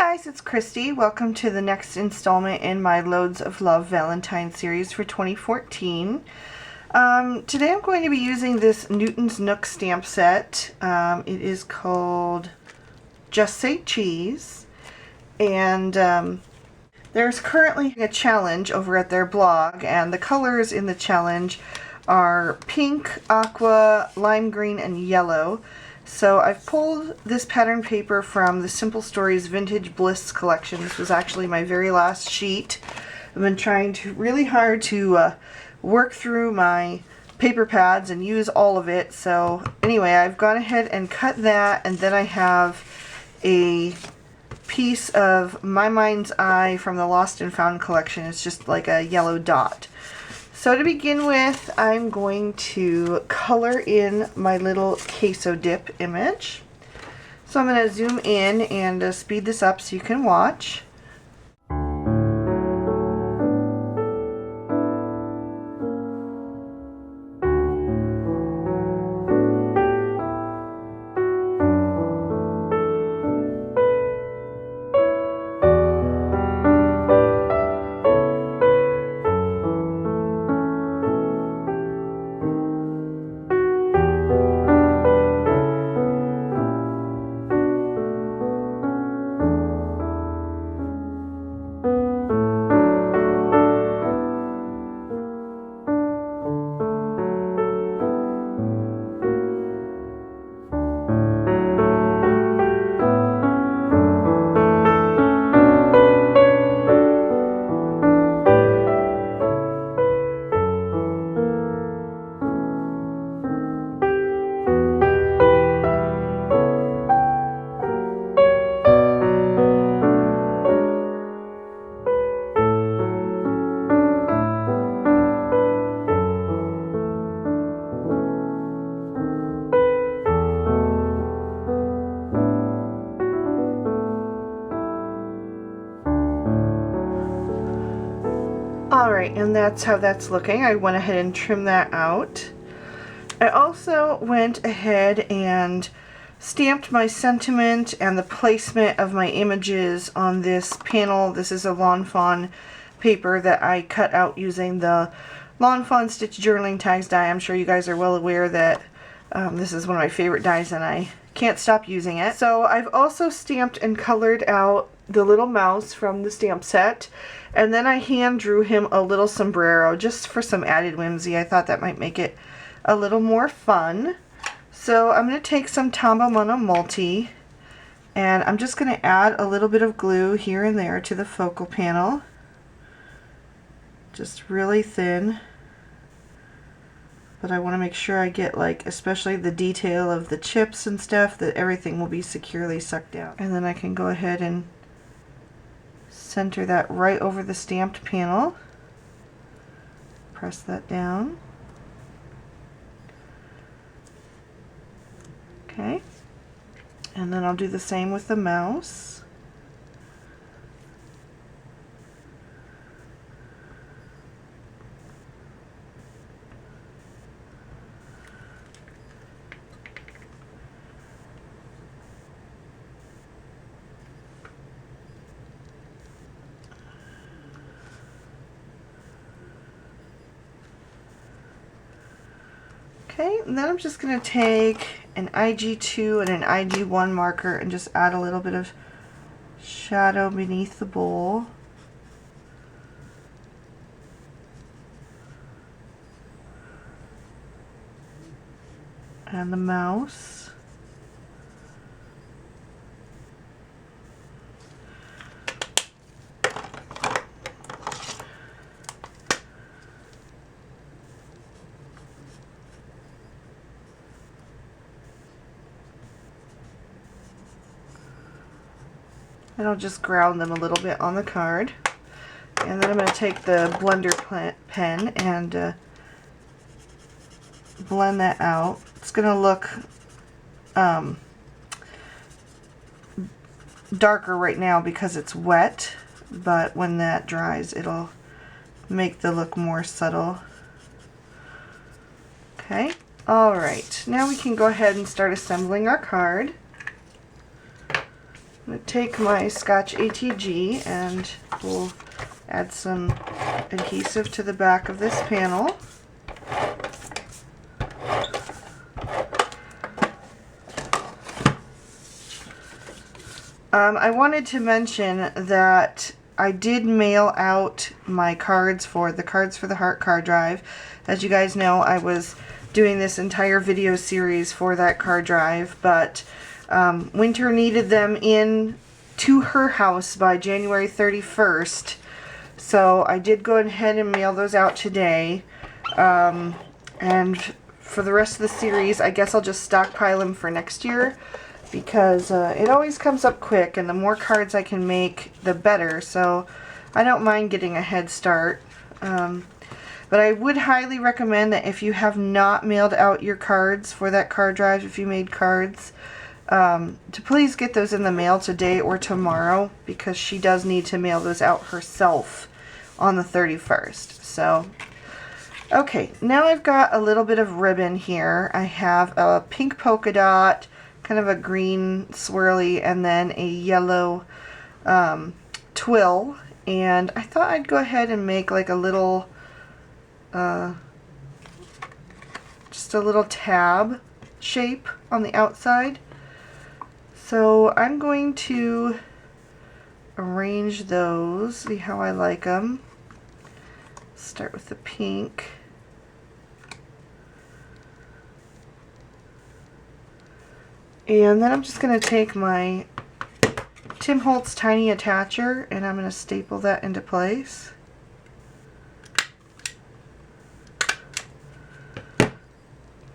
guys, it's Christy. Welcome to the next installment in my Loads of Love Valentine series for 2014. Today I'm going to be using this Newton's Nook stamp set. It is called Just Say Cheese, and there's currently a challenge over at their blog, and the colors in the challenge are pink, aqua, lime green, and yellow. So I've pulled this pattern paper from the Simple Stories Vintage Bliss collection. This was actually my very last sheet. I've been trying really hard to work through my paper pads and use all of it. So anyway, I've gone ahead and cut that, and then I have a piece of My Mind's Eye from the Lost and Found collection. It's just like a yellow dot. So to begin with, I'm going to color in my little queso dip image. So I'm going to zoom in and speed this up so you can watch. Alright, and that's how that's looking. I went ahead and trimmed that out. I also went ahead and stamped my sentiment and the placement of my images on this panel. This is a Lawn Fawn paper that I cut out using the Lawn Fawn Stitch Journaling Tags die. I'm sure you guys are well aware that this is one of my favorite dies and I can't stop using it. So I've also stamped and colored out the little mouse from the stamp set, and then I hand drew him a little sombrero just for some added whimsy. I thought that might make it a little more fun. So I'm going to take some Tombow Mono Multi, and I'm just going to add a little bit of glue here and there to the focal panel, just really thin. But I want to make sure I get, like, especially the detail of the chips and stuff, that everything will be securely sucked down. And then I can go ahead and center that right over the stamped panel. Press that down. Okay. And then I'll do the same with the mouse. Okay, and then I'm just going to take an IG2 and an IG1 marker and just add a little bit of shadow beneath the bowl. And the mouse. And I'll just ground them a little bit on the card. And then I'm going to take the blender pen and blend that out. It's going to look darker right now because it's wet, but when that dries it'll make the look more subtle. Okay, alright, now we can go ahead and start assembling our card. I'm going to take my Scotch ATG and we'll add some adhesive to the back of this panel. I wanted to mention that I did mail out my cards for the Cards for the Heart card drive. As you guys know, I was doing this entire video series for that card drive, but Winter needed them in to her house by January 31st. So I did go ahead and mail those out today. And for the rest of the series, I guess I'll just stockpile them for next year, because it always comes up quick, and the more cards I can make, the better. So I don't mind getting a head start. But I would highly recommend that if you have not mailed out your cards for that card drive, if you made cards, to please get those in the mail today or tomorrow, because she does need to mail those out herself on the 31st. So, okay, now I've got a little bit of ribbon here. I have a pink polka dot, kind of a green swirly, and then a yellow twill. And I thought I'd go ahead and make like a little, just a little tab shape on the outside. So I'm going to arrange those, see how I like them. Start with the pink. And then I'm just going to take my Tim Holtz tiny attacher and I'm going to staple that into place.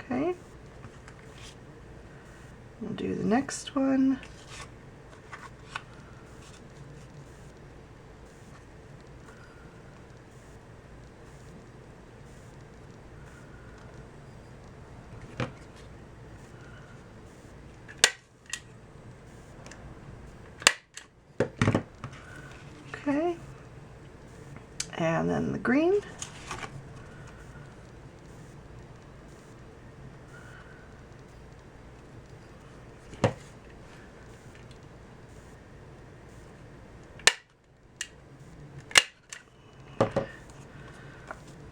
Okay. We'll do the next one. Okay, and then the green.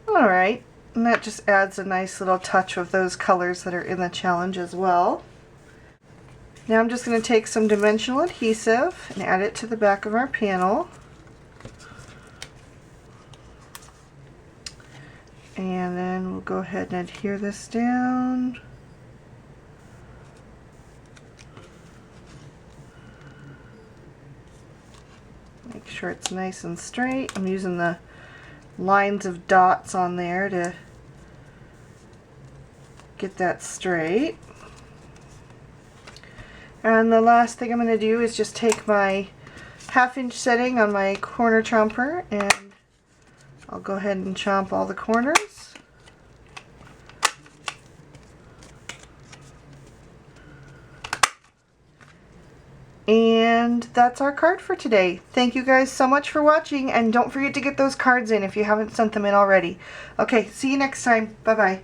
Alright, and that just adds a nice little touch of those colors that are in the challenge as well. Now I'm just going to take some dimensional adhesive and add it to the back of our panel. And then we'll go ahead and adhere this down. Make sure it's nice and straight. I'm using the lines of dots on there to get that straight. And the last thing I'm going to do is just take my 1/2 inch setting on my corner chomper and I'll go ahead and chomp all the corners. And that's our card for today. Thank you guys so much for watching, and don't forget to get those cards in if you haven't sent them in already. Okay, see you next time. Bye-bye.